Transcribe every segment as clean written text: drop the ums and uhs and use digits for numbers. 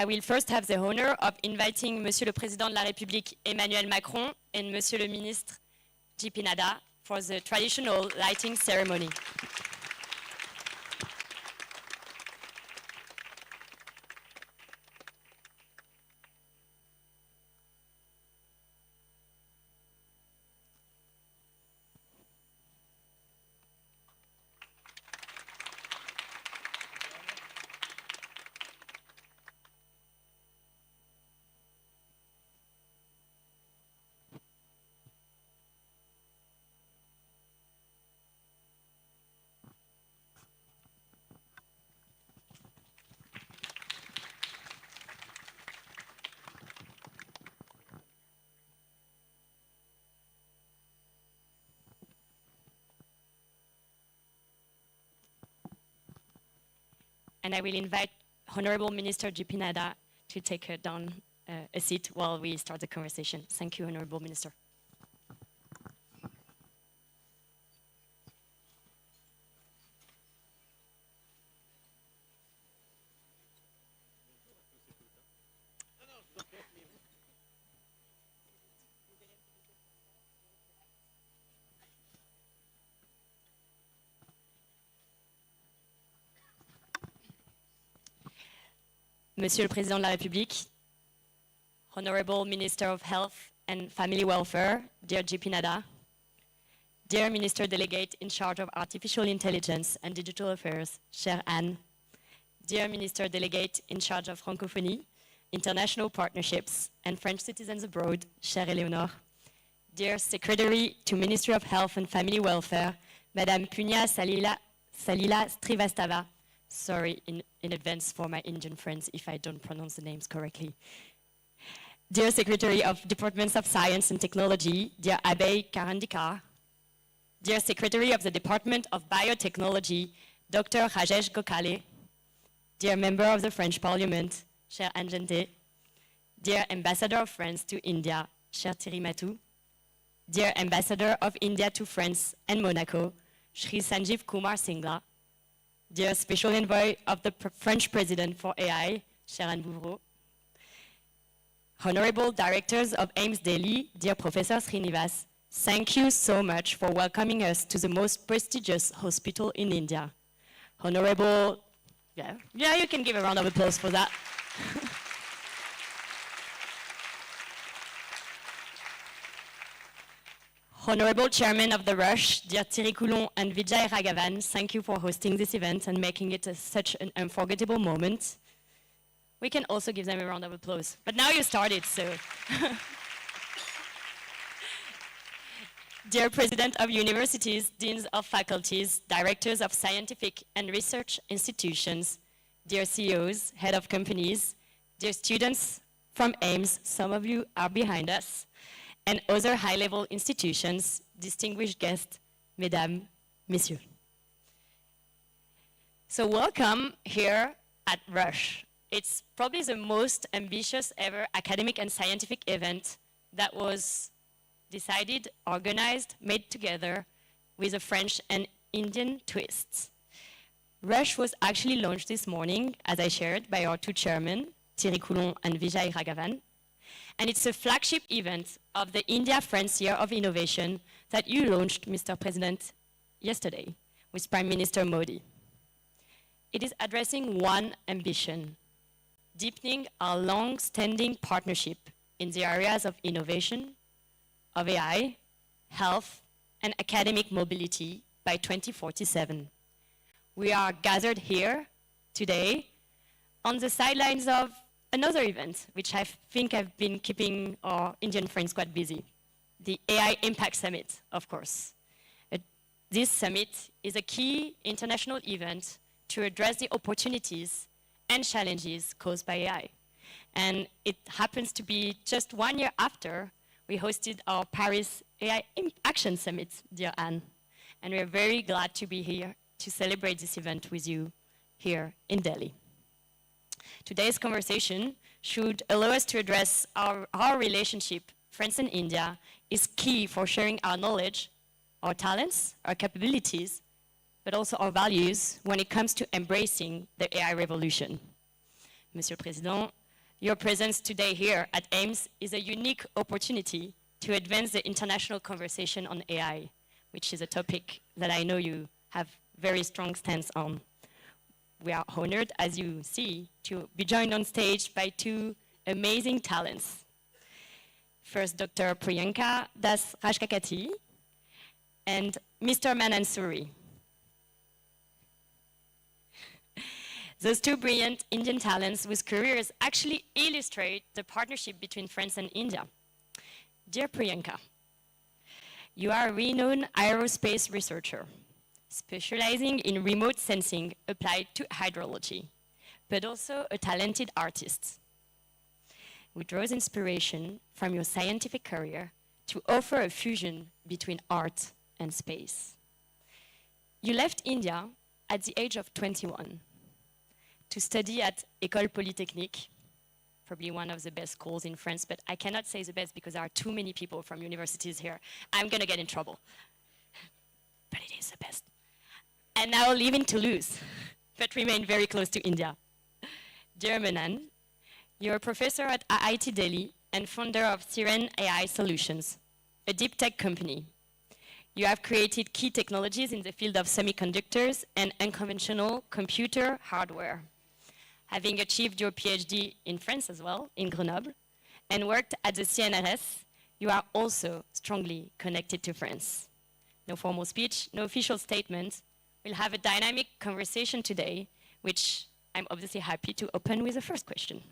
I will first have the honor of inviting Monsieur le Président de la République Emmanuel Macron and Monsieur le Ministre Nadda for the traditional lighting ceremony. And I will invite Honorable Minister Nadda to take down a seat while we start the conversation. Thank you, Honorable Minister. Monsieur le Président de la République, Honorable Minister of Health and Family Welfare, dear Nadda, dear Minister Delegate in charge of Artificial Intelligence and Digital Affairs, chère Anne, dear Minister Delegate in charge of Francophonie, International Partnerships and French Citizens Abroad, chère Eleonore, dear Secretary to Ministry of Health and Family Welfare, Madame Punya Salila Srivastava, sorry in advance for my Indian friends if I don't pronounce the names correctly. Dear Secretary of Departments of Science and Technology, dear Abhay Karandikar, dear Secretary of the Department of Biotechnology, Dr. Rajesh Gokhale, dear Member of the French Parliament, cher Anjante, dear Ambassador of France to India, cher Thierry Matou, dear Ambassador of India to France and Monaco, Shri Sanjeev Kumar Singla, dear Special Envoy of the French President for AI, cher Anne Bouvreau, Honorable Directors of AIIMS Delhi, dear Professor Srinivas, thank you so much for welcoming us to the most prestigious hospital in India. Honorable, yeah, you can give a round of applause for that. Honorable Chairman of the Rush, dear Thierry Coulon and Vijay Raghavan, thank you for hosting this event and making it such an unforgettable moment. We can also give them a round of applause. But now you started, so. Dear President of Universities, Deans of Faculties, Directors of Scientific and Research Institutions, dear CEOs, Head of Companies, dear students from AIIMS, some of you are behind us, and other high-level institutions, distinguished guests, mesdames, messieurs. So welcome here at Rush. It's probably the most ambitious ever academic and scientific event that was decided, organized, made together with a French and Indian twist. Rush was actually launched this morning, as I shared, by our two chairmen, Thierry Coulon and Vijay Raghavan. And it's a flagship event of the India-France Year of Innovation that you launched, Mr. President, yesterday with Prime Minister Modi. It is addressing one ambition, deepening our long-standing partnership in the areas of innovation, of AI, health, and academic mobility by 2047. We are gathered here today on the sidelines of another event, which I think have been keeping our Indian friends quite busy, the AI Impact Summit, of course. This summit is a key international event to address the opportunities and challenges caused by AI. And it happens to be just 1 year after we hosted our Paris AI Action Summit, dear Anne. And we're very glad to be here to celebrate this event with you here in Delhi. Today's conversation should allow us to address our relationship, France and India, is key for sharing our knowledge, our talents, our capabilities, but also our values when it comes to embracing the AI revolution. Monsieur le Président, Your presence today here at AIIMS is a unique opportunity to advance the international conversation on AI, which is a topic that I know you have very strong stance on. We are honored, as you see, to be joined on stage by two amazing talents. First, Dr. Priyanka Das Rajkakati and Mr. Manan Suri. Those two brilliant Indian talents whose careers actually illustrate the partnership between France and India. Dear Priyanka, you are a renowned aerospace researcher, specializing in remote sensing applied to hydrology, but also a talented artist who draws inspiration from your scientific career to offer a fusion between art and space. You left India at the age of 21 to study at École Polytechnique, probably one of the best schools in France, but I cannot say the best because there are too many people from universities here. I'm gonna get in trouble, but it is the best. And now live in Toulouse, but remain very close to India. Dear Manan, you're a professor at IIT Delhi and founder of Siren AI Solutions, a deep tech company. You have created key technologies in the field of semiconductors and unconventional computer hardware. Having achieved your PhD in France as well, in Grenoble, and worked at the CNRS, you are also strongly connected to France. No formal speech, no official statement. We'll have a dynamic conversation today, which I'm obviously happy to open with the first question.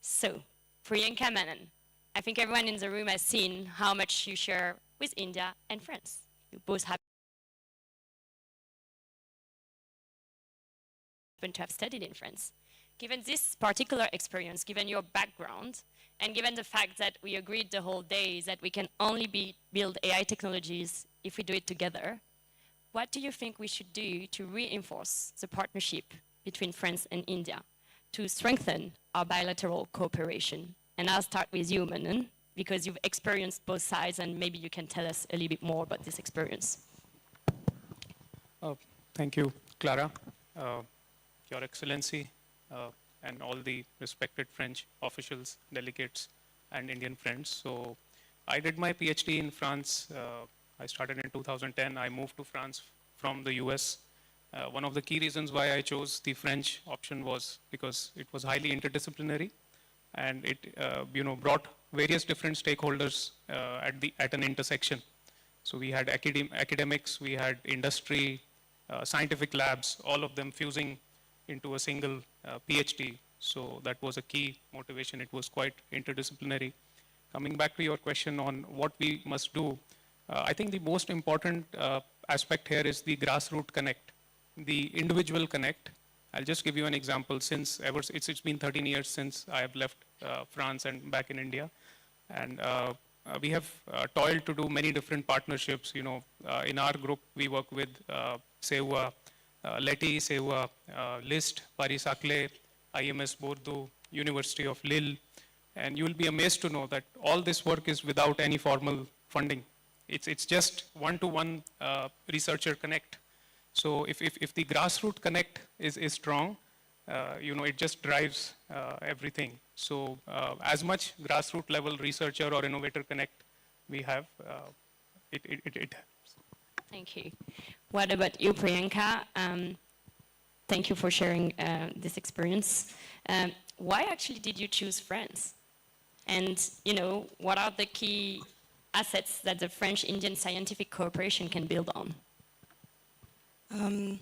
So, Priyanka Manan, I think everyone in the room has seen how much you share with India and France. You both happen to have studied in France. Given this particular experience, given your background, and given the fact that we agreed the whole day that we can only build AI technologies if we do it together, what do you think we should do to reinforce the partnership between France and India to strengthen our bilateral cooperation? And I'll start with you, Manan, because you've experienced both sides, and maybe you can tell us a little bit more about this experience. Thank you, Clara, Your Excellency, and all the respected French officials, delegates, and Indian friends. So I did my PhD in France. I started in 2010. I moved to France from the US. One of the key reasons why I chose the French option was because it was highly interdisciplinary, and it brought various different stakeholders at an intersection. So we had academics, we had industry, scientific labs, all of them fusing into a single PhD. So that was a key motivation. It was quite interdisciplinary. Coming back to your question on what we must do, I think the most important aspect here is the grassroots connect, the individual connect. I'll just give you an example. It's been 13 years since I have left France and back in India. And we have toiled to do many different partnerships. In our group, we work with Sewa, Leti, Sewa, List, Paris-Saclay, AIIMS Bordeaux, University of Lille. And you will be amazed to know that all this work is without any formal funding. It's just one-to-one researcher connect. So if the grassroots connect is strong, it just drives everything. So as much grassroots level researcher or innovator connect we have, it helps. Thank you. What about you, Priyanka? Thank you for sharing this experience. Why actually did you choose France? And what are the key assets that the French-Indian scientific cooperation can build on?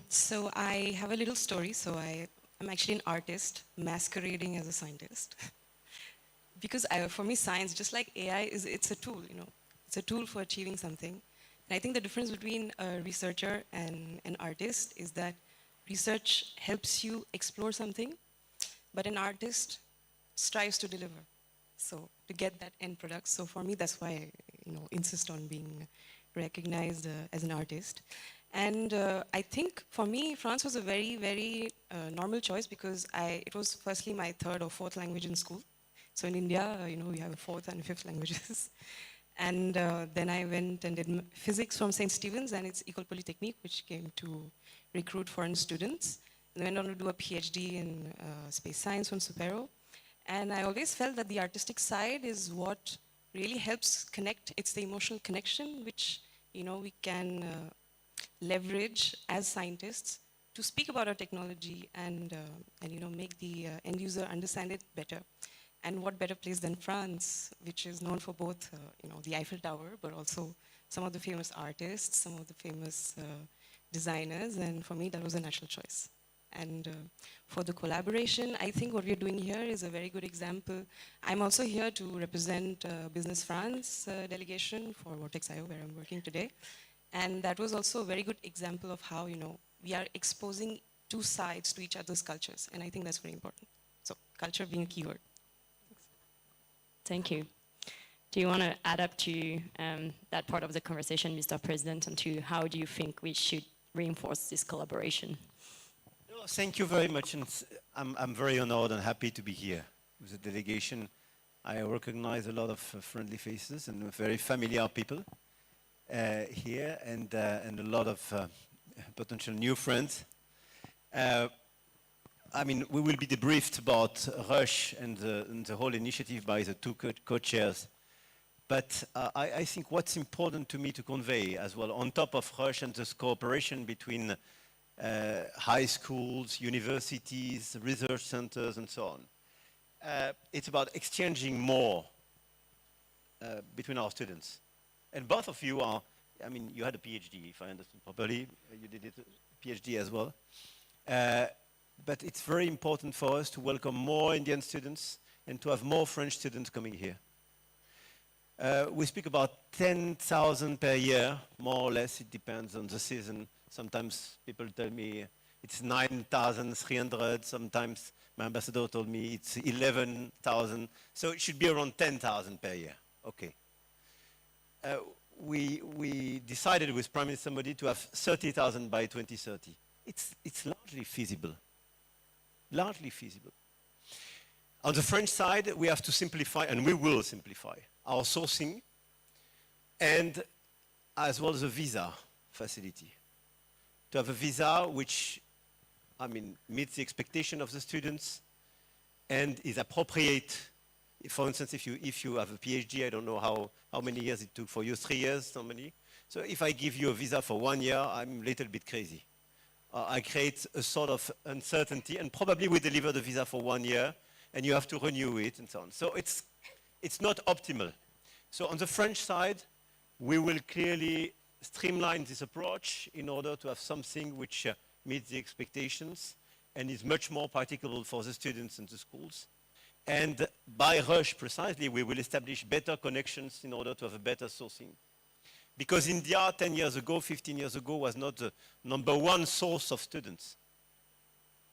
So I have a little story. So I'm actually an artist masquerading as a scientist. Because for me, science, just like AI, it's a tool, It's a tool for achieving something. And I think the difference between a researcher and an artist is that research helps you explore something, but an artist strives to deliver. So to get that end product. So for me, that's why I insist on being recognized as an artist. And I think for me, France was a very, very normal choice because it was firstly my third or fourth language in school. So in India, we have fourth and fifth languages. And then I went and did physics from St. Stephen's, and it's École Polytechnique, which came to recruit foreign students. And I went on to do a PhD in space science from Supero. And I always felt that the artistic side is what really helps connect. It's the emotional connection which, we can leverage as scientists to speak about our technology and make the end user understand it better. And what better place than France, which is known for both, the Eiffel Tower, but also some of the famous artists, some of the famous designers, and for me, that was a natural choice. And for the collaboration, I think what we're doing here is a very good example. I'm also here to represent Business France delegation for Vortex.io, where I'm working today. And that was also a very good example of how, we are exposing two sides to each other's cultures. And I think that's very important. So culture being a keyword. Thank you. Do you want to add up to that part of the conversation, Mr. President, and to how do you think we should reinforce this collaboration? No, thank you very much. And I'm very honored and happy to be here with the delegation. I recognize a lot of friendly faces and very familiar people here, and a lot of potential new friends. I mean, we will be debriefed about Rush and the whole initiative by the two co-chairs. But I think what's important to me to convey as well, on top of Rush and this cooperation between high schools, universities, research centers, and so on, it's about exchanging more between our students. And both of you are, I mean, you had a PhD, if I understand properly. You did a PhD as well. But it's very important for us to welcome more Indian students and to have more French students coming here. We speak about 10,000 per year, more or less. It depends on the season. Sometimes people tell me it's 9,300. Sometimes my ambassador told me it's 11,000. So it should be around 10,000 per year. Okay. We decided with Prime Minister Modi to have 30,000 by 2030. It's largely feasible. Largely feasible. On the French side, we have to simplify, and we will simplify, our sourcing, and as well as a visa facility. To have a visa which, I mean, meets the expectation of the students and is appropriate. For instance, if you have a PhD, I don't know how many years it took for you, 3 years, so many. So if I give you a visa for 1 year, I'm a little bit crazy. I create a sort of uncertainty, and probably we deliver the visa for 1 year, and you have to renew it, and so on. So it's not optimal. So on the French side, we will clearly streamline this approach in order to have something which meets the expectations and is much more practicable for the students and the schools. And by Rush, precisely, we will establish better connections in order to have a better sourcing. Because India, 10 years ago, 15 years ago, was not the #1 source of students.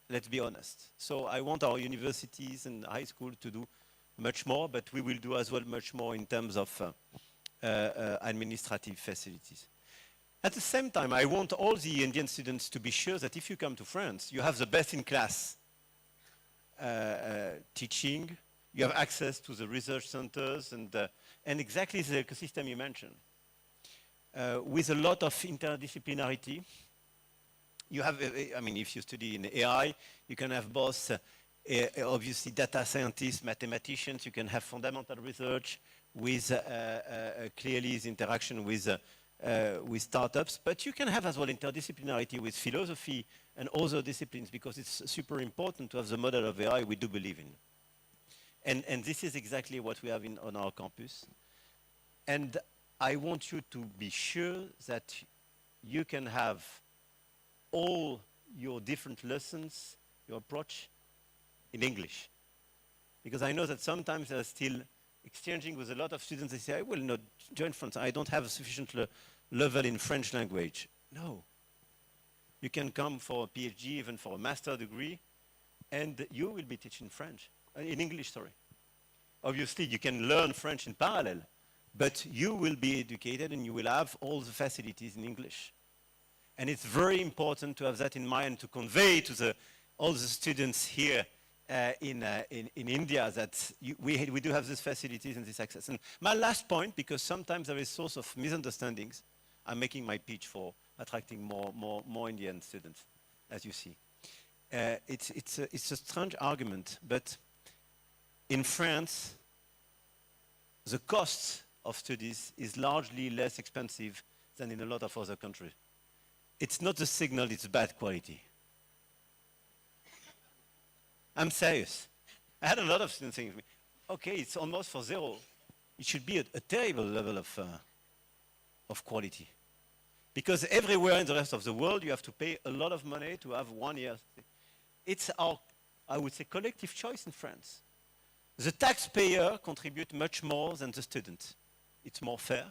Let's be honest. So I want our universities and high school to do much more, but we will do as well much more in terms of administrative facilities. At the same time, I want all the Indian students to be sure that if you come to France, you have the best-in-class teaching, you have access to the research centers, and exactly the ecosystem you mentioned. With a lot of interdisciplinarity. You have, I mean, if you study in AI, you can have both, obviously, data scientists, mathematicians. You can have fundamental research with clearly the interaction with startups. But you can have as well interdisciplinarity with philosophy and other disciplines, because it's super important to have the model of AI we do believe in. And this is exactly what we have on our campus. And I want you to be sure that you can have all your different lessons, your approach, in English. Because I know that sometimes they're still exchanging with a lot of students. They say, I will not join France. I don't have a sufficient level in French language. No. You can come for a PhD, even for a master degree, and you will be teaching French, in English, sorry. Obviously, you can learn French in parallel, but you will be educated and you will have all the facilities in English. And it's very important to have that in mind, to convey to all the students here in India that we do have these facilities and this access. And my last point, because sometimes there is source of misunderstandings, I'm making my pitch for attracting more Indian students, as you see. It's a strange argument, but in France, the cost of studies is largely less expensive than in a lot of other countries. It's not the signal, it's bad quality. I'm serious. I had a lot of students saying to me, okay, it's almost for zero. It should be a terrible level of quality. Because everywhere in the rest of the world, you have to pay a lot of money to have 1 year. It's our, I would say, collective choice in France. The taxpayer contributes much more than the student. It's more fair.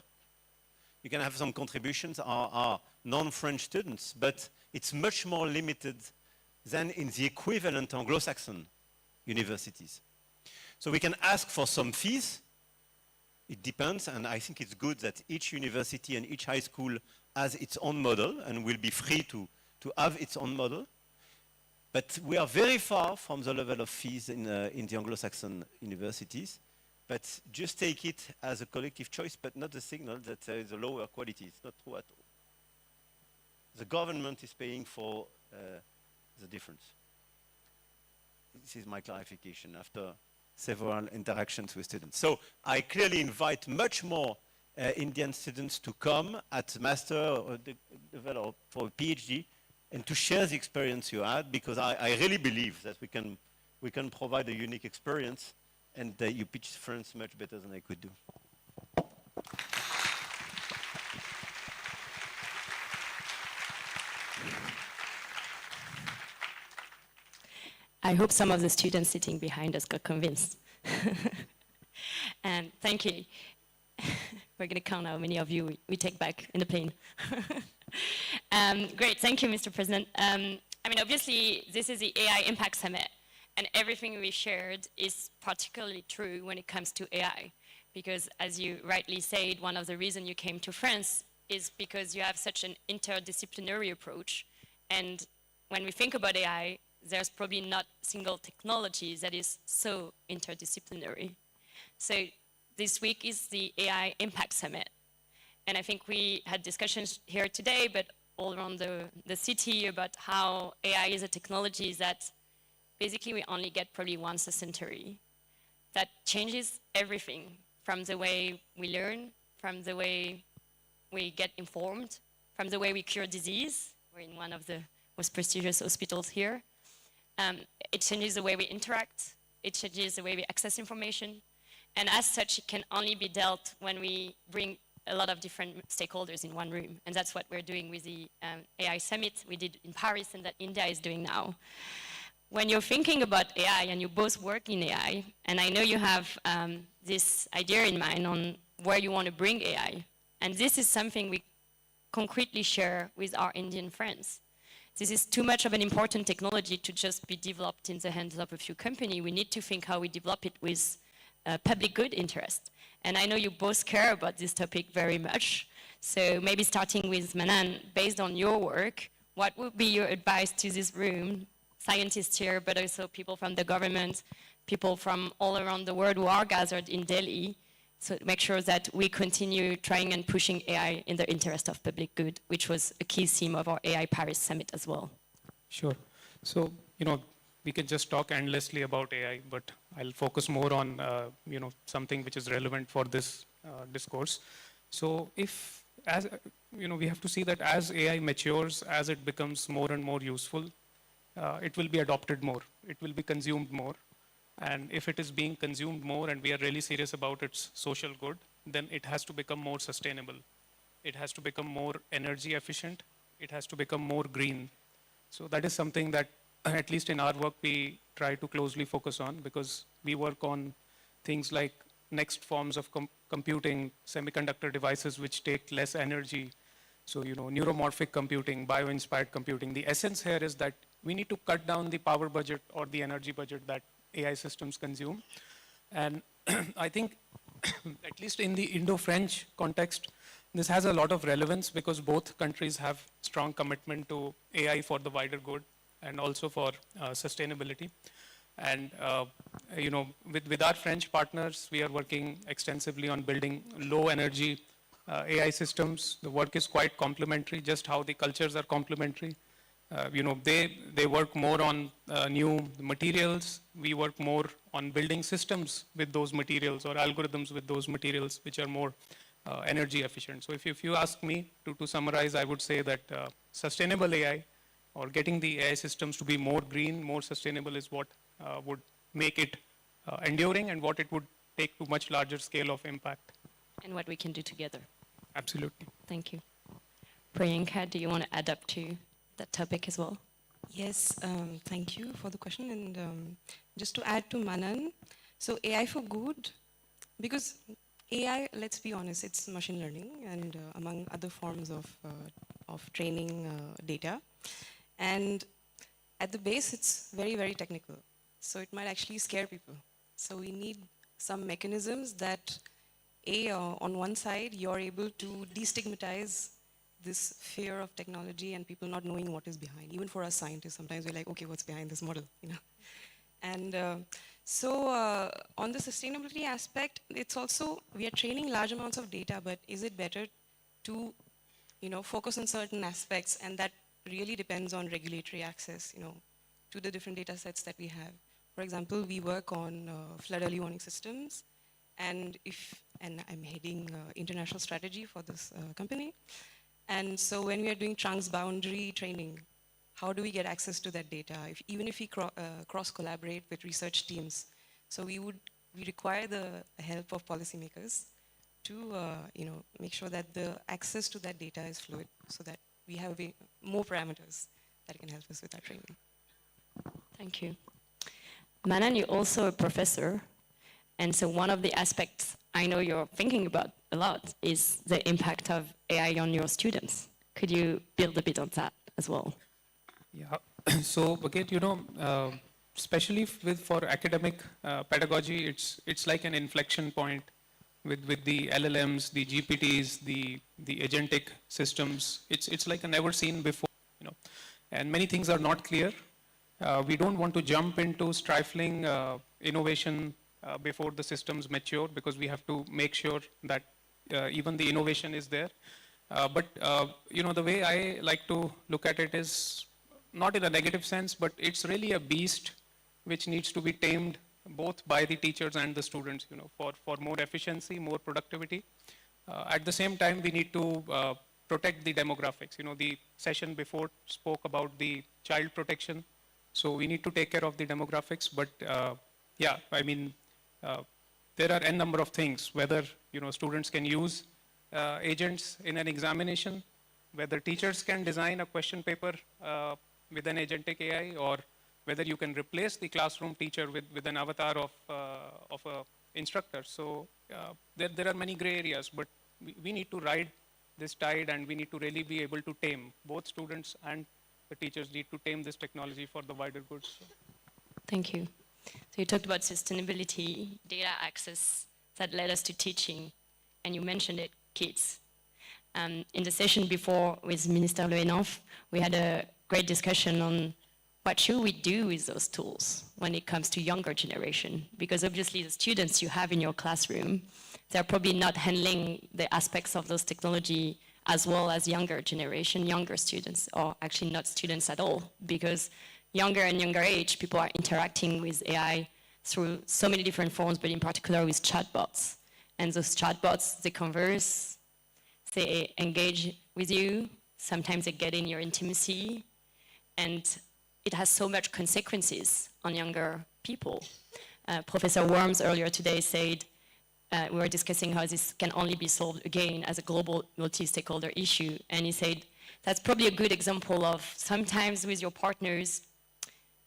You can have some contributions are non-French students, but it's much more limited than in the equivalent Anglo-Saxon universities. So we can ask for some fees. It depends, and I think it's good that each university and each high school has its own model and will be free to have its own model. But we are very far from the level of fees in the Anglo-Saxon universities. But just take it as a collective choice, but not the signal that there is a lower quality. It's not true at all. The government is paying for the difference. This is my clarification after several interactions with students. So I clearly invite much more Indian students to come at master or develop for a PhD and to share the experience you had, because I really believe that we can provide a unique experience, and you pitch France much better than I could do. I hope some of the students sitting behind us got convinced. And thank you. We're going to count how many of you we take back in the plane. Great, thank you, Mr. President. I mean, obviously, this is the AI Impact Summit, and everything we shared is particularly true when it comes to AI, because as you rightly said, one of the reasons you came to France is because you have such an interdisciplinary approach, and when we think about AI, there's probably not single technology that is so interdisciplinary. So this week is the AI Impact Summit. And I think we had discussions here today, but all around the city about how AI is a technology that basically we only get probably once a century. That changes everything from the way we learn, from the way we get informed, from the way we cure disease. We're in one of the most prestigious hospitals here. It changes the way we interact. It changes the way we access information. And as such, it can only be dealt when we bring a lot of different stakeholders in one room. And that's what we're doing with the AI Summit we did in Paris and that India is doing now. When you're thinking about AI, and you both work in AI, and I know you have this idea in mind on where you want to bring AI, and this is something we concretely share with our Indian friends. This is too much of an important technology to just be developed in the hands of a few companies. We need to think how we develop it with public good interest. And I know you both care about this topic very much. So maybe starting with Manan, based on your work, what would be your advice to this room, scientists here, but also people from the government, people from all around the world who are gathered in Delhi, so to make sure that we continue trying and pushing AI in the interest of public good, which was a key theme of our AI Paris Summit as well. Sure. So, we can just talk endlessly about AI, but I'll focus more on, something which is relevant for this discourse. So we have to see that as AI matures, as it becomes more and more useful, it will be adopted more. It will be consumed more. And if it is being consumed more and we are really serious about its social good, then it has to become more sustainable. It has to become more energy efficient. It has to become more green. So that is something that, at least in our work, we try to closely focus on, because we work on things like next forms of computing, semiconductor devices which take less energy. So, neuromorphic computing, bio-inspired computing. The essence here is that we need to cut down the power budget or the energy budget that AI systems consume. And I think, at least in the Indo-French context, this has a lot of relevance because both countries have strong commitment to AI for the wider good and also for sustainability. And, with our French partners, we are working extensively on building low energy AI systems. The work is quite complementary, just how the cultures are complementary. they work more on new materials. We work more on building systems with those materials or algorithms with those materials, which are more energy efficient. So if you ask me to summarize, I would say that sustainable AI or getting the AI systems to be more green, more sustainable is what would make it enduring and what it would take to much larger scale of impact. And what we can do together. Absolutely. Thank you. Priyanka, do you want to add up to that topic as well? Yes, thank you for the question. And just to add to Manan, so AI for good, because AI, let's be honest, it's machine learning and among other forms of training data. And at the base, it's very, very technical. So it might actually scare people. So we need some mechanisms that, on one side, you're able to destigmatize this fear of technology and people not knowing what is behind. Even for us scientists, sometimes we're like, okay, what's behind this model? And so on the sustainability aspect, it's also, we are training large amounts of data, but is it better to focus on certain aspects? And that really depends on regulatory access to the different data sets that we have. For example, we work on flood early warning systems, and I'm heading international strategy for this company. And so when we are doing transboundary training, how do we get access to that data? Even if we cross-collaborate with research teams, so we require the help of policymakers to make sure that the access to that data is fluid, so that we have more parameters that can help us with our training. Thank you. Manan, you're also a professor, and so one of the aspects I know you're thinking about a lot is the impact of AI on your students. Could you build a bit on that as well? Yeah. So again, especially for academic pedagogy, it's like an inflection point with the LLMs, the GPTs, the agentic systems. It's like a never seen before, and many things are not clear. We don't want to jump into stifling innovation before the systems mature, because we have to make sure that even the innovation is there. But the way I like to look at it is not in a negative sense, but it's really a beast which needs to be tamed both by the teachers and the students, for more efficiency, more productivity. At the same time, we need to protect the demographics. The session before spoke about the child protection. So we need to take care of the demographics, but there are n number of things, whether students can use agents in an examination, whether teachers can design a question paper with an agentic AI, or whether you can replace the classroom teacher with an avatar of an instructor. So there are many gray areas, but we need to ride this tide, and we need to really be able to tame. Both students and the teachers need to tame this technology for the wider good. So. Thank you. So you talked about sustainability, data access that led us to teaching, and you mentioned it, kids. In the session before with Minister Le Henaf, we had a great discussion on what should we do with those tools when it comes to younger generation, because obviously the students you have in your classroom, they're probably not handling the aspects of those technology as well as younger generation, younger students, or actually not students at all, because younger and younger age, people are interacting with AI through so many different forms, but in particular with chatbots. And those chatbots, they converse, they engage with you, sometimes they get in your intimacy, and it has so much consequences on younger people. Professor Worms earlier today said, we were discussing how this can only be solved again as a global multi-stakeholder issue. And he said, that's probably a good example of sometimes with your partners,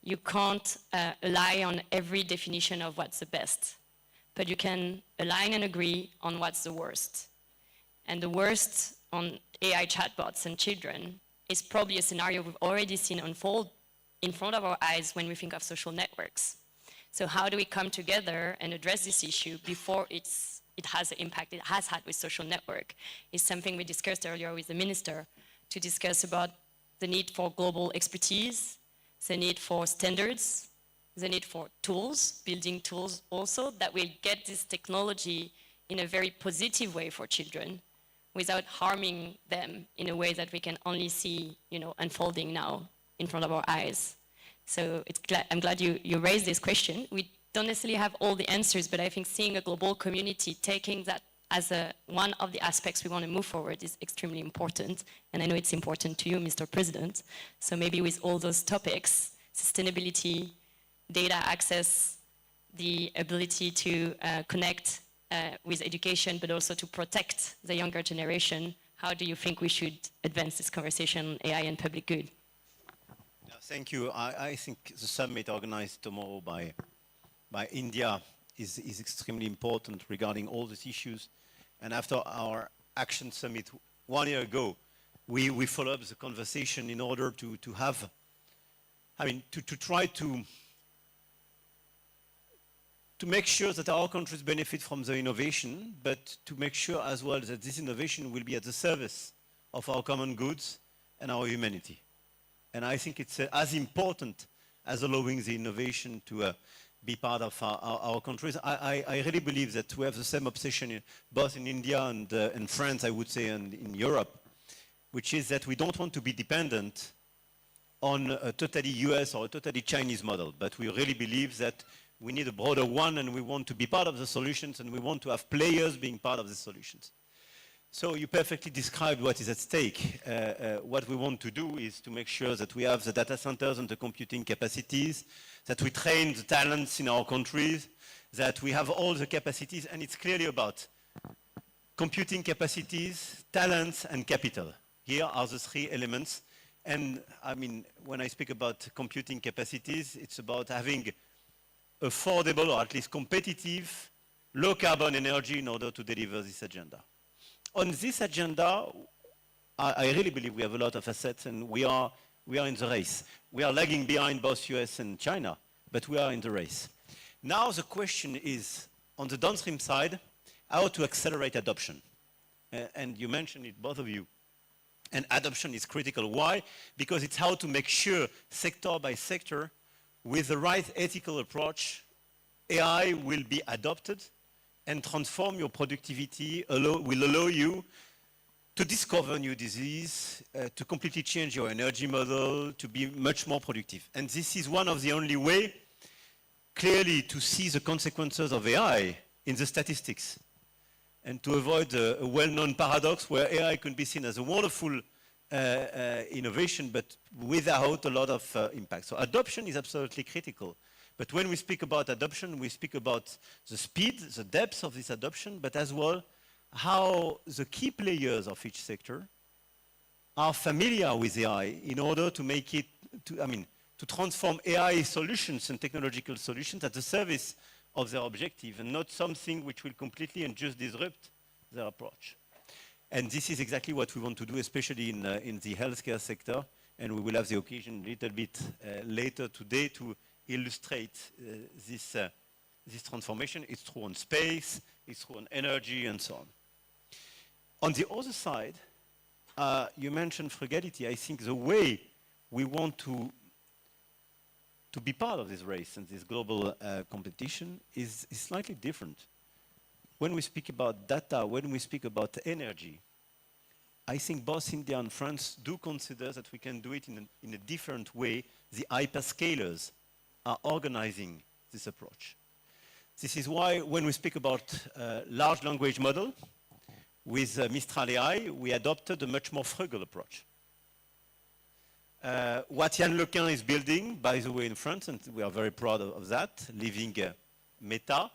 you can't rely on every definition of what's the best, but you can align and agree on what's the worst. And the worst on AI chatbots and children is probably a scenario we've already seen unfold in front of our eyes when we think of social networks. So how do we come together and address this issue before it has the impact it has had with social network? It's something we discussed earlier with the minister to discuss about the need for global expertise, the need for standards, the need for tools, building tools also that will get this technology in a very positive way for children without harming them in a way that we can only see, unfolding now in front of our eyes. So I'm glad you raised this question. We don't necessarily have all the answers, but I think seeing a global community taking that as one of the aspects we want to move forward is extremely important. And I know it's important to you, Mr. President. So maybe with all those topics, sustainability, data access, the ability to connect with education, but also to protect the younger generation, how do you think we should advance this conversation on AI and public good? Thank you. I think the summit organized tomorrow by India is extremely important regarding all these issues. And after our action summit 1 year ago, we follow up the conversation in order to have, to try to make sure that our countries benefit from the innovation, but to make sure as well that this innovation will be at the service of our common goods and our humanity. And I think it's as important as allowing the innovation to be part of our countries. I really believe that we have the same obsession both in India and France, I would say, and in Europe, which is that we don't want to be dependent on a totally US or a totally Chinese model, but we really believe that we need a broader one, and we want to be part of the solutions, and we want to have players being part of the solutions. So you perfectly described what is at stake. What we want to do is to make sure that we have the data centers and the computing capacities, that we train the talents in our countries, that we have all the capacities, and it's clearly about computing capacities, talents, and capital. Here are the three elements. And when I speak about computing capacities, it's about having affordable, or at least competitive, low carbon energy in order to deliver this agenda. On this agenda, I really believe we have a lot of assets, and we are in the race. We are lagging behind both US and China, but we are in the race. Now the question is, on the downstream side, how to accelerate adoption. And you mentioned it, both of you. And adoption is critical. Why? Because it's how to make sure, sector by sector, with the right ethical approach, AI will be adopted and transform your productivity, will allow you to discover new disease, to completely change your energy model, to be much more productive. And this is one of the only way, clearly, to see the consequences of AI in the statistics, and to avoid a well-known paradox where AI can be seen as a wonderful innovation, but without a lot of impact. So adoption is absolutely critical. But when we speak about adoption, we speak about the speed, the depth of this adoption, but as well how the key players of each sector are familiar with AI in order to make it, to transform AI solutions and technological solutions at the service of their objective, and not something which will completely and just disrupt their approach. And this is exactly what we want to do, especially in the healthcare sector, and we will have the occasion a little bit later today to illustrate this transformation. It's true on space, it's true on energy, and so on. On the other side, you mentioned frugality. I think the way we want to be part of this race and this global competition is slightly different. When we speak about data, when we speak about energy, I think both India and France do consider that we can do it in a different way. The hyperscalers are organizing this approach. This is why when we speak about large language model, with Mistral AI, we adopted a much more frugal approach. What Yann Lequin is building, by the way, in France, and we are very proud of that, leaving Meta,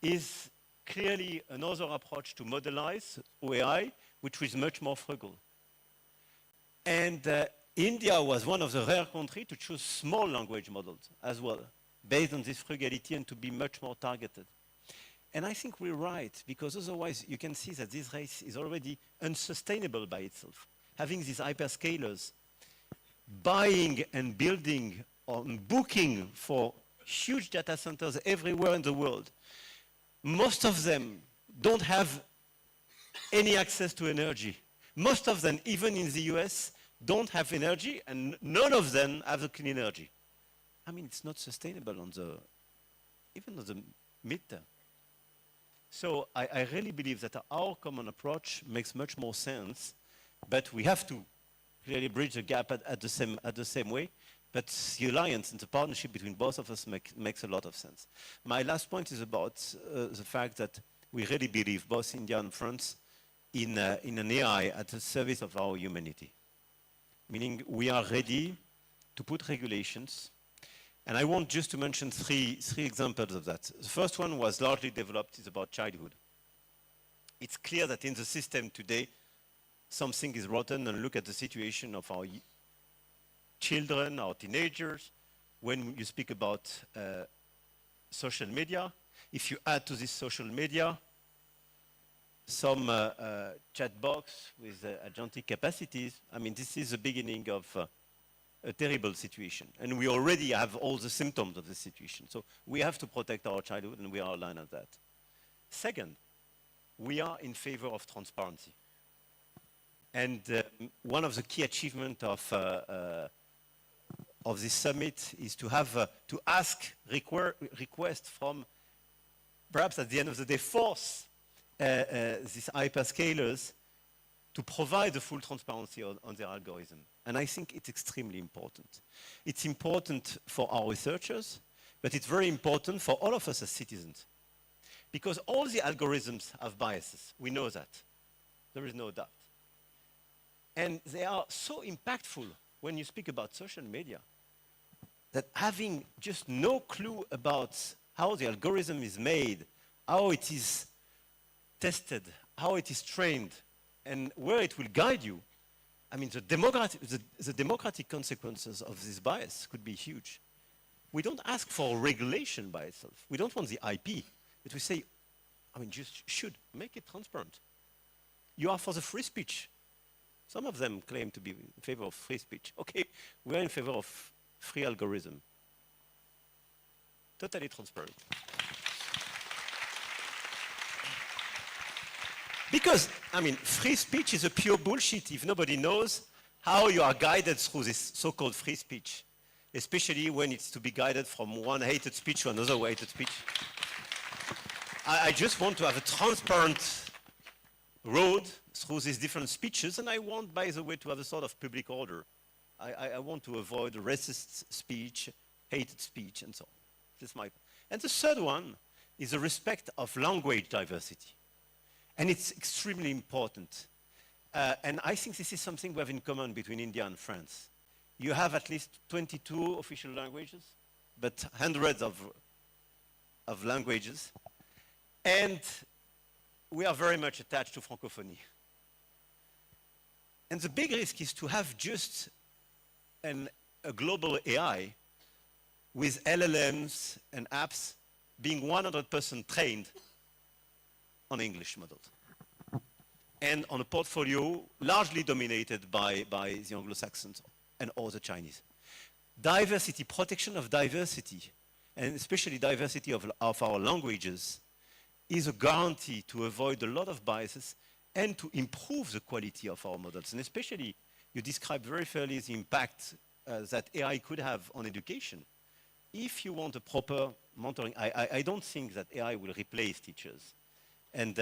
is clearly another approach to modelize AI, which is much more frugal. And India was one of the rare countries to choose small language models as well, based on this frugality and to be much more targeted. And I think we're right, because otherwise you can see that this race is already unsustainable by itself. Having these hyperscalers buying and building or booking for huge data centers everywhere in the world, most of them don't have any access to energy. Most of them, even in the US, don't have energy, and none of them have the clean energy. It's not sustainable even on the midterm. So I really believe that our common approach makes much more sense, but we have to clearly bridge the gap at the same way. But the alliance and the partnership between both of us makes a lot of sense. My last point is about the fact that we really believe, both India and France, in an AI at the service of our humanity. Meaning we are ready to put regulations. And I want just to mention three examples of that. The first one was largely developed, is about childhood. It's clear that in the system today, something is rotten, and look at the situation of our children, our teenagers. When you speak about social media, if you add to this social media some chat box with agentic capacities, I mean, this is the beginning of a terrible situation. And we already have all the symptoms of the situation. So we have to protect our childhood, and we are aligned on that. Second, we are in favor of transparency. And one of the key achievements of this summit is to have to ask requests from, perhaps at the end of the day, force these hyperscalers to provide the full transparency on their algorithm. And I think it's extremely important. It's important for our researchers, but it's very important for all of us as citizens. Because all the algorithms have biases. We know that. There is no doubt. And they are so impactful when you speak about social media that having just no clue about how the algorithm is made, how it is tested, how it is trained, and where it will guide you, I mean, the democratic consequences of this bias could be huge. We don't ask for regulation by itself. We don't want the IP, but we say, I mean, just should make it transparent. You are for the free speech. Some of them claim to be in favor of free speech. Okay, we are in favor of free algorithm. Totally transparent. Because, I mean, free speech is a pure bullshit if nobody knows how you are guided through this so-called free speech, especially when it's to be guided from one hated speech to another hated speech. I just want to have a transparent road through these different speeches, and I want, by the way, to have a sort of public order. I want to avoid racist speech, hated speech, and so on. This is my. And the third one is the respect of language diversity. And it's extremely important. And I think this is something we have in common between India and France. You have at least 22 official languages, but hundreds of languages. And we are very much attached to Francophonie. And the big risk is to have just a global AI with LLMs and apps being 100% trained on English models, and on a portfolio largely dominated by the Anglo-Saxons and all the Chinese. Diversity, protection of diversity, and especially diversity of our languages, is a guarantee to avoid a lot of biases and to improve the quality of our models. And especially, you described very fairly the impact that AI could have on education. If you want a proper mentoring, I don't think that AI will replace teachers and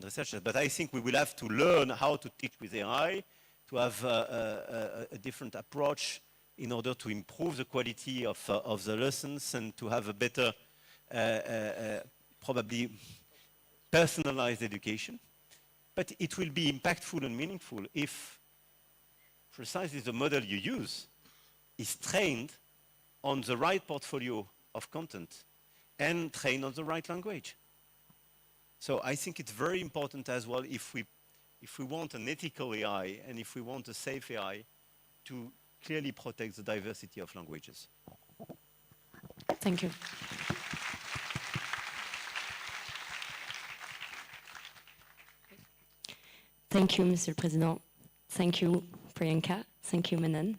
researchers, but I think we will have to learn how to teach with AI, to have a different approach in order to improve the quality of the lessons and to have a better, probably personalized education. But it will be impactful and meaningful if precisely the model you use is trained on the right portfolio of content and trained on the right language. So I think it's very important as well if we want an ethical AI and if we want a safe AI to clearly protect the diversity of languages. Thank you. Thank you, Mr. President. Thank you, Priyanka. Thank you, Manan.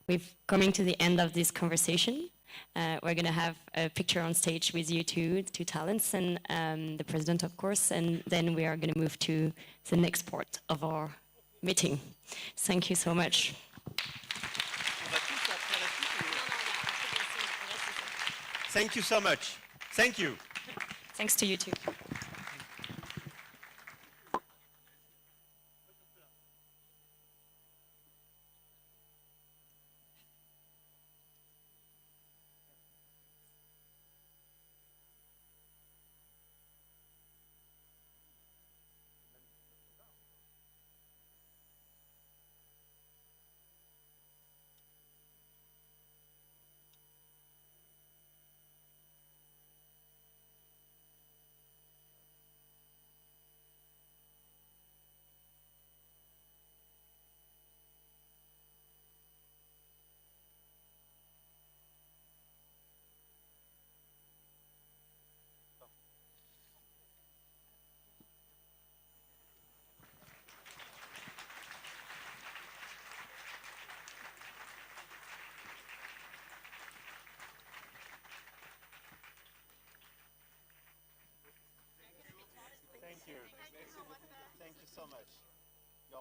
We're coming to the end of this conversation. We're going to have a picture on stage with you two talents, and the president, of course, and then we are going to move to the next part of our meeting. Thank you so much. Thank you so much. Thank you. Thanks to you too.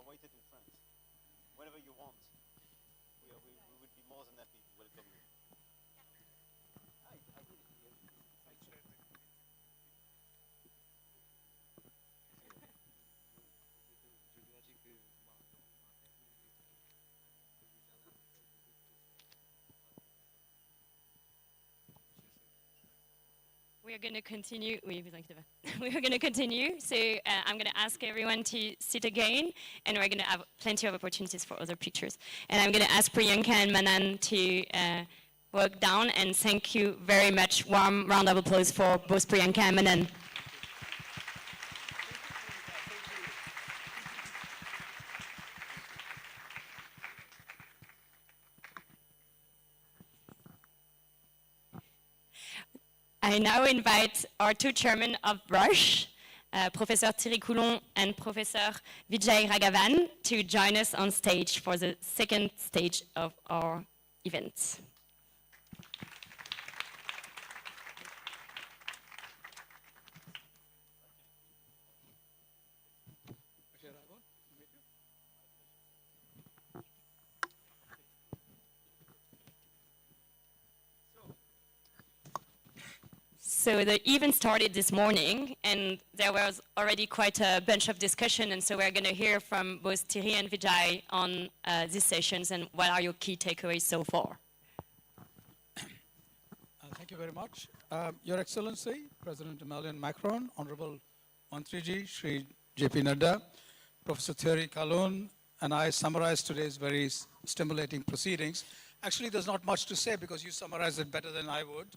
inaugurated in France. Whenever you want, we would be more than happy to welcome you. I did it. We are going to continue. Oui, vous inquiétez pas. We are going to continue. So I'm going to ask everyone to sit again, and we're going to have plenty of opportunities for other pictures. And I'm going to ask Priyanka and Manan to work down, and thank you very much. Warm round of applause for both Priyanka and Manan. I now invite our two chairmen of Rush, Professor Thierry Coulon and Professor Vijay Raghavan, to join us on stage for the second stage of our event. So the event started this morning, and there was already quite a bunch of discussion, and so we're going to hear from both Thierry and Vijay on these sessions and what are your key takeaways so far. Thank you very much. Your Excellency, President Emmanuel Macron, Honorable Mantriji, Shri J.P. Nadda, Professor Thierry Coulon, and I summarized today's very stimulating proceedings. Actually, there's not much to say because you summarized it better than I would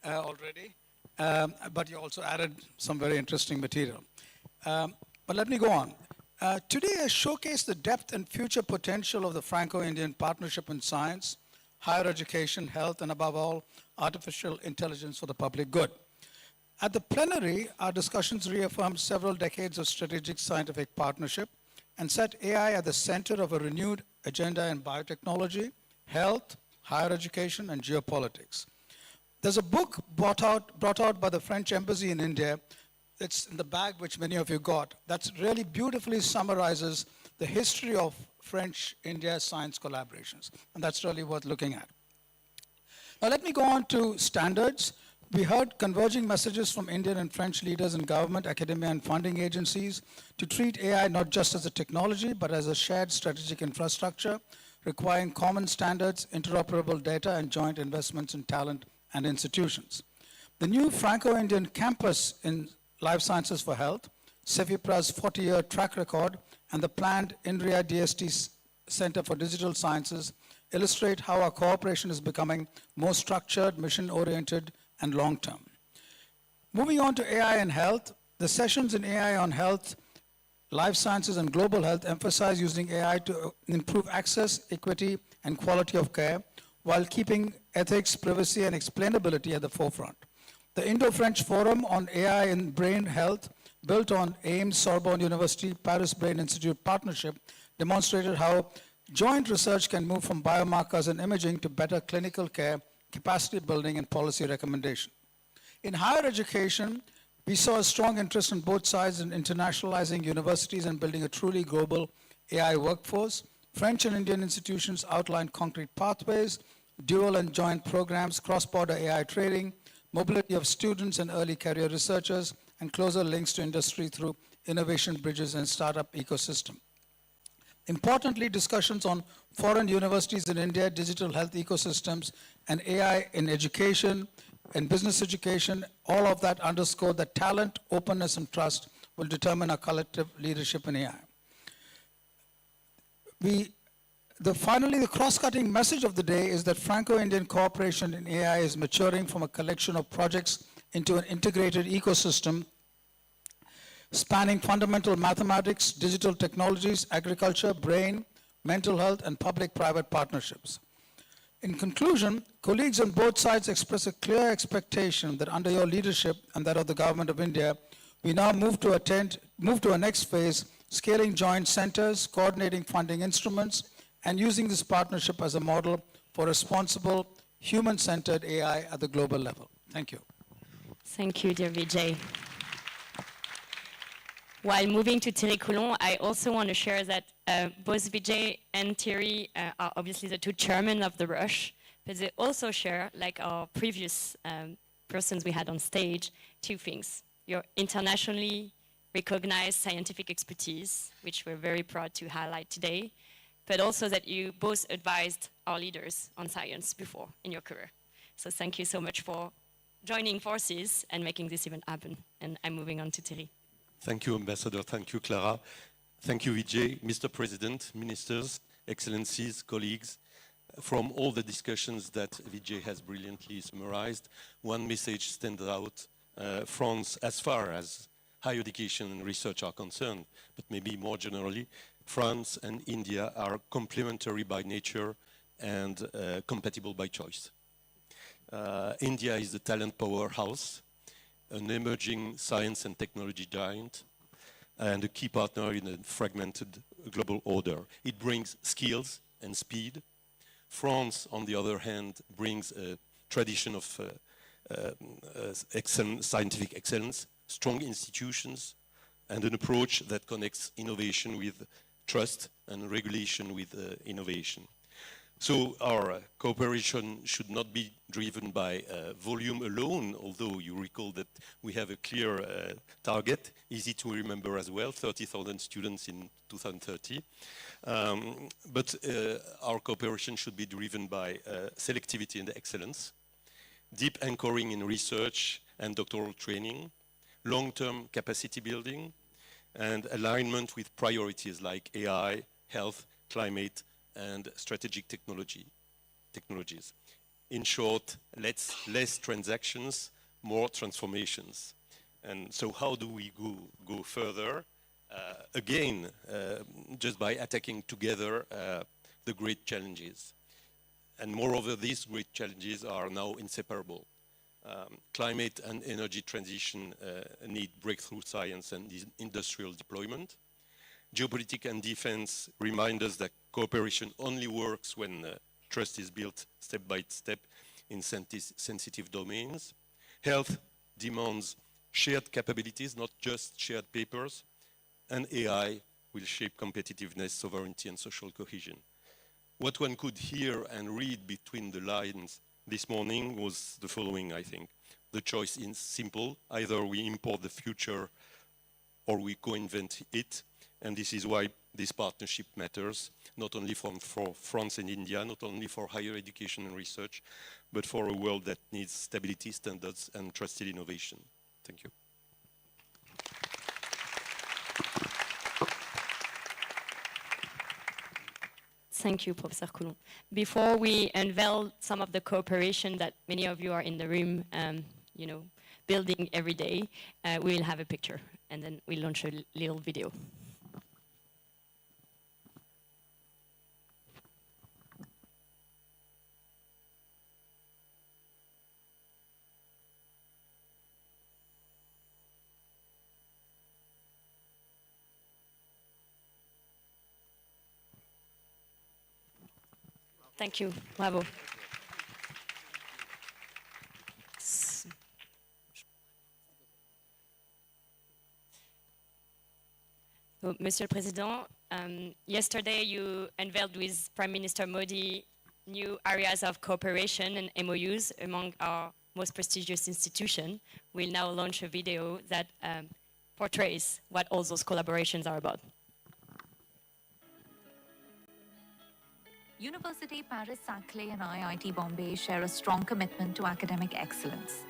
already. But you also added some very interesting material. But let me go on. Today I showcase the depth and future potential of the Franco-Indian partnership in science, higher education, health, and above all, artificial intelligence for the public good. At the plenary, our discussions reaffirmed several decades of strategic scientific partnership and set AI at the center of a renewed agenda in biotechnology, health, higher education, and geopolitics. There's a book brought out by the French Embassy in India. It's in the bag which many of you got. That really beautifully summarizes the history of French-India science collaborations. And that's really worth looking at. Now let me go on to standards. We heard converging messages from Indian and French leaders in government, academia, and funding agencies to treat AI not just as a technology, but as a shared strategic infrastructure, requiring common standards, interoperable data, and joint investments in talent and institutions. The new Franco-Indian campus in Life Sciences for Health, CEFIPRA's 40-year track record, and the planned INRIA DST Center for Digital Sciences illustrate how our cooperation is becoming more structured, mission-oriented, and long-term. Moving on to AI and health, the sessions in AI on health, life sciences, and global health emphasize using AI to improve access, equity, and quality of care, while keeping ethics, privacy, and explainability at the forefront. The Indo-French Forum on AI in Brain Health, built on AIIMS Sorbonne University Paris Brain Institute partnership, demonstrated how joint research can move from biomarkers and imaging to better clinical care, capacity building, and policy recommendation. In higher education, we saw a strong interest on both sides in internationalizing universities and building a truly global AI workforce. French and Indian institutions outlined concrete pathways, dual and joint programs, cross-border AI training, mobility of students and early career researchers, and closer links to industry through innovation bridges and startup ecosystem. Importantly, discussions on foreign universities in India, digital health ecosystems, and AI in education and business education, all of that underscore that talent, openness, and trust will determine our collective leadership in AI. Finally, the cross-cutting message of the day is that Franco-Indian cooperation in AI is maturing from a collection of projects into an integrated ecosystem spanning fundamental mathematics, digital technologies, agriculture, brain, mental health, and public-private partnerships. In conclusion, colleagues on both sides express a clear expectation that under your leadership and that of the Government of India, we now move to a next phase, scaling joint centers, coordinating funding instruments, and using this partnership as a model for responsible, human-centered AI at the global level. Thank you. Thank you, dear Vijay. while moving to Thierry Coulon, I also want to share that both Vijay and Thierry are obviously the two chairmen of the Rush, but they also share, like our previous persons we had on stage, two things. Your internationally recognized scientific expertise, which we're very proud to highlight today, but also that you both advised our leaders on science before in your career. So thank you so much for joining forces and making this event happen. And I'm moving on to Thierry. Thank you, Ambassador. Thank you, Clara. Thank you, Vijay, Mr. President, ministers, excellencies, colleagues. From all the discussions that Vijay has brilliantly summarized, one message stands out. France, as far as higher education and research are concerned, but maybe more generally, France and India are complementary by nature and compatible by choice. India is the talent powerhouse, an emerging science and technology giant, and a key partner in a fragmented global order. It brings skills and speed. France, on the other hand, brings a tradition of scientific excellence, strong institutions, and an approach that connects innovation with trust and regulation with innovation. So our cooperation should not be driven by volume alone, although you recall that we have a clear target, easy to remember as well, 30,000 students in 2030. But our cooperation should be driven by selectivity and excellence, deep anchoring in research and doctoral training, long-term capacity building, and alignment with priorities like AI, health, climate, and strategic technologies. In short, less transactions, more transformations. And so how do we go further? Again, just by attacking together the great challenges. And moreover, these great challenges are now inseparable. Climate and energy transition need breakthrough science and industrial deployment. Geopolitics and defense remind us that cooperation only works when trust is built step by step in sensitive domains. Health demands shared capabilities, not just shared papers. And AI will shape competitiveness, sovereignty, and social cohesion. What one could hear and read between the lines this morning was the following, I think. The choice is simple. Either we import the future or we co-invent it. And this is why this partnership matters, not only for France and India, not only for higher education and research, but for a world that needs stability, standards, and trusted innovation. Thank you. Thank you, Professor Coulon. Before we unveil some of the cooperation that many of you are in the room, building every day, we will have a picture, and then we'll launch a little video. Thank you. Bravo. So, Monsieur le Président, yesterday you unveiled with Prime Minister Modi new areas of cooperation and MOUs among our most prestigious institutions. We'll now launch a video that portrays what all those collaborations are about. Université Paris-Saclay and IIT Bombay share a strong commitment to academic excellence.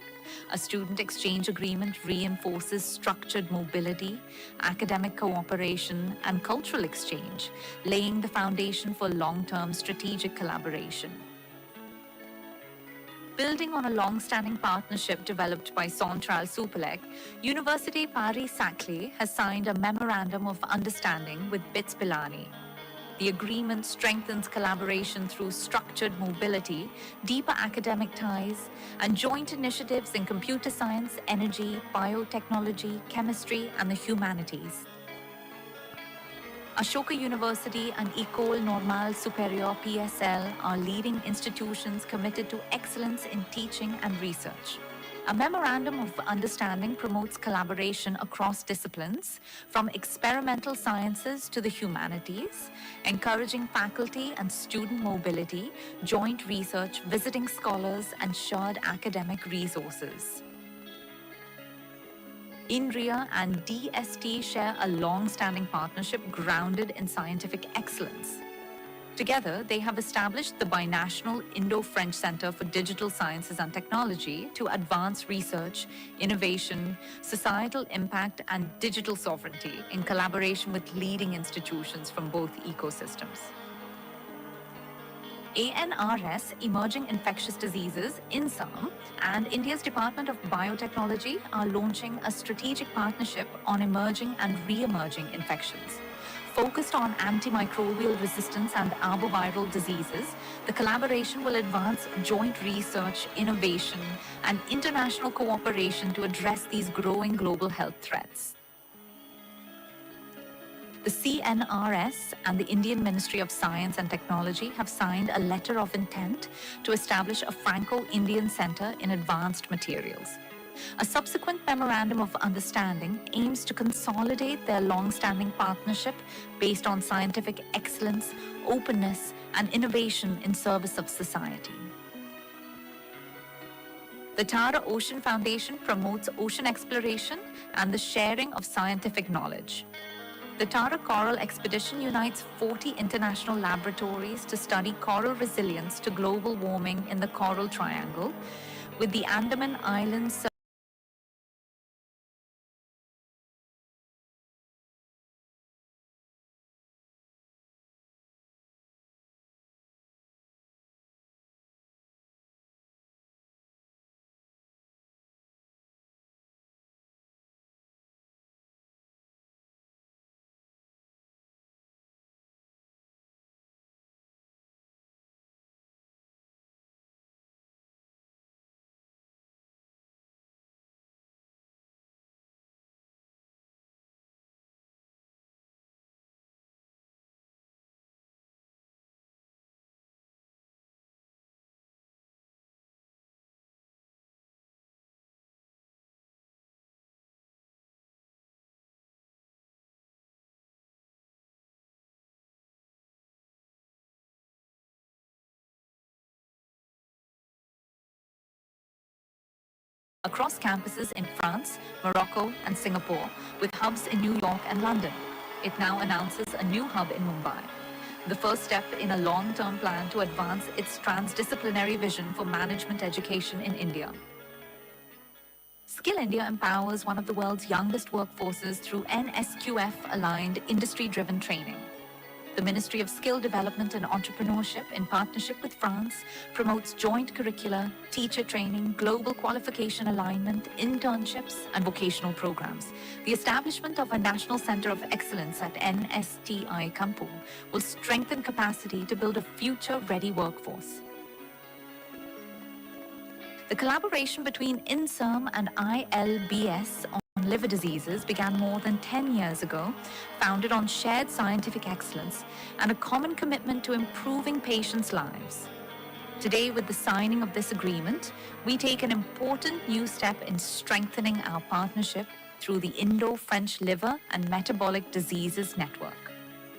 A student exchange agreement reinforces structured mobility, academic cooperation, and cultural exchange, laying the foundation for long-term strategic collaboration. Building on a long-standing partnership developed by Centrale Supélec, Université Paris-Saclay has signed a Memorandum of Understanding with BITS Pilani. The agreement strengthens collaboration through structured mobility, deeper academic ties, and joint initiatives in computer science, energy, biotechnology, chemistry, and the humanities. Ashoka University and École Normale Supérieure PSL are leading institutions committed to excellence in teaching and research. A memorandum of understanding promotes collaboration across disciplines, from experimental sciences to the humanities, encouraging faculty and student mobility, joint research, visiting scholars, and shared academic resources. INRIA and DST share a long-standing partnership grounded in scientific excellence. Together, they have established the binational Indo-French Center for Digital Sciences and Technology to advance research, innovation, societal impact, and digital sovereignty in collaboration with leading institutions from both ecosystems. ANRS, Emerging Infectious Diseases, INSAM, and India's Department of Biotechnology are launching a strategic partnership on emerging and re-emerging infections. Focused on antimicrobial resistance and arboviral diseases, the collaboration will advance joint research, innovation, and international cooperation to address these growing global health threats. The CNRS and the Indian Ministry of Science and Technology have signed a letter of intent to establish a Franco-Indian Center in Advanced Materials. A subsequent memorandum of understanding aims to consolidate their long-standing partnership based on scientific excellence, openness, and innovation in service of society. The Tara Ocean Foundation promotes ocean exploration and the sharing of scientific knowledge. The Tara Coral Expedition unites 40 international laboratories to study coral resilience to global warming in the Coral Triangle, with the Andaman Islands across campuses in France, Morocco, and Singapore, with hubs in New York and London. It now announces a new hub in Mumbai, the first step in a long-term plan to advance its transdisciplinary vision for management education in India. Skill India empowers one of the world's youngest workforces through NSQF-aligned industry-driven training. The Ministry of Skill Development and Entrepreneurship, in partnership with France, promotes joint curricula, teacher training, global qualification alignment, internships, and vocational programs. The establishment of a National Center of Excellence at NSTI Kanpur will strengthen capacity to build a future-ready workforce. The collaboration between INSERM and ILBS on liver diseases began more than 10 years ago, founded on shared scientific excellence and a common commitment to improving patients' lives. Today, with the signing of this agreement, we take an important new step in strengthening our partnership through the Indo-French Liver and Metabolic Diseases Network.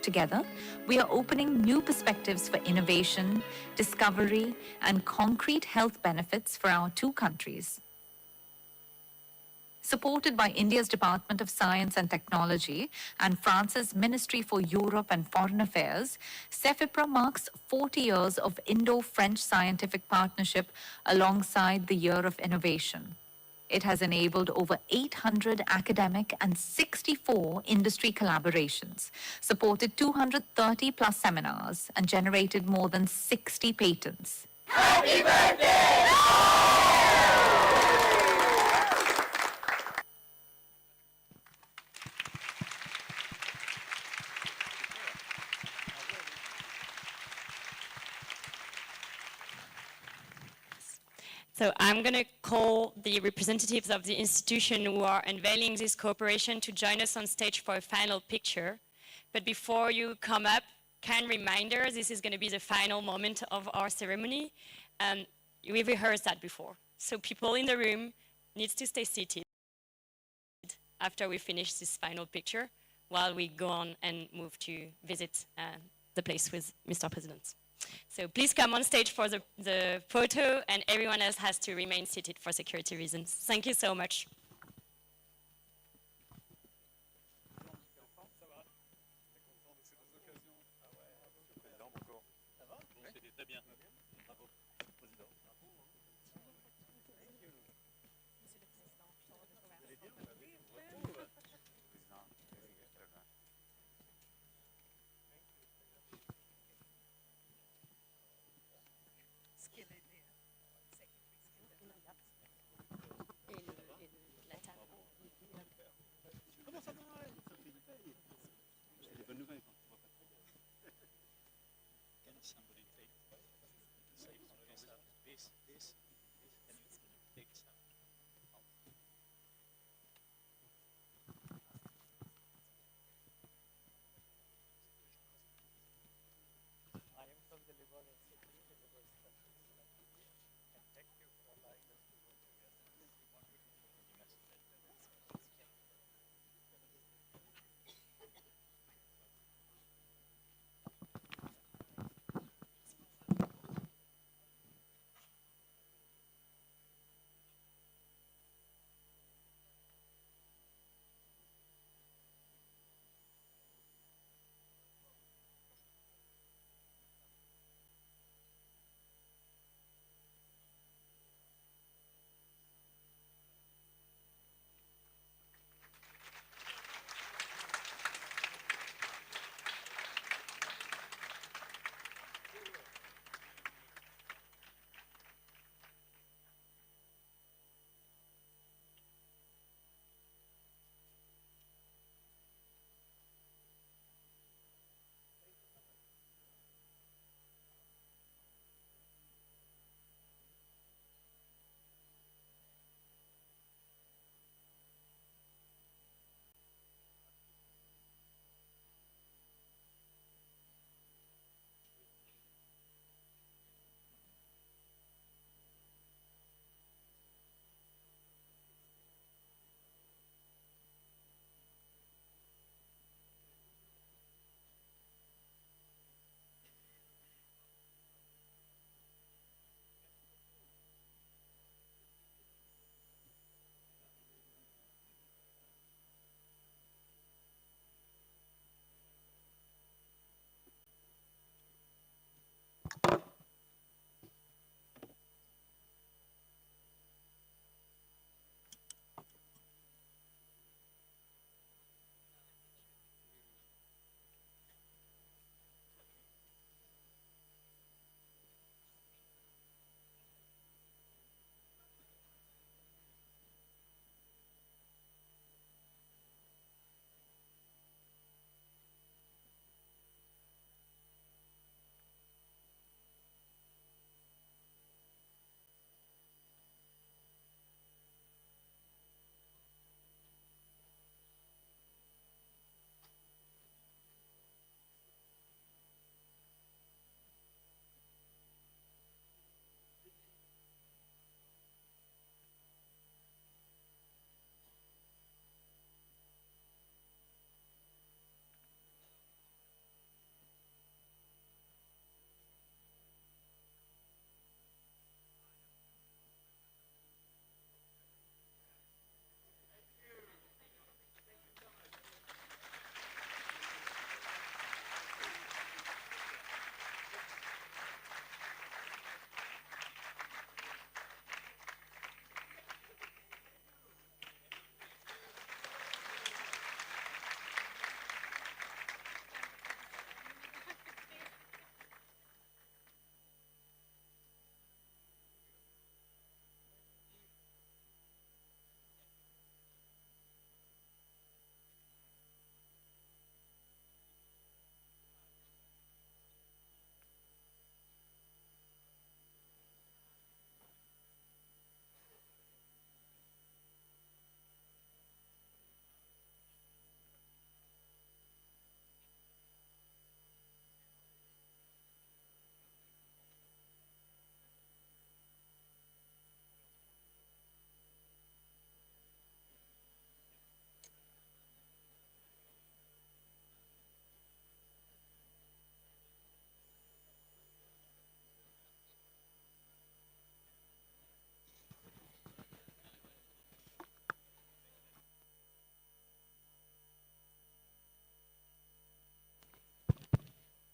Together, we are opening new perspectives for innovation, discovery, and concrete health benefits for our two countries. Supported by India's Department of Science and Technology and France's Ministry for Europe and Foreign Affairs, CEFIPRA marks 40 years of Indo-French scientific partnership alongside the Year of Innovation. It has enabled over 800 academic and 64 industry collaborations, supported 230 plus seminars, and generated more than 60 patents. Happy birthday! So I'm going to call the representatives of the institution who are unveiling this cooperation to join us on stage for a final picture. But before you come up, kind reminder, this is going to be the final moment of our ceremony. We rehearsed that before. So people in the room, needs to stay seated after we finish this final picture, while we go on and move to visit the place with Mr. President. So please come on stage for the photo, and everyone else has to remain seated for security reasons. Thank you so much.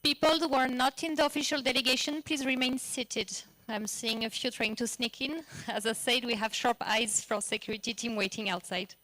People who are not in the official delegation, please remain seated. I'm seeing a few trying to sneak in. As I said, we have sharp eyes for security team waiting outside.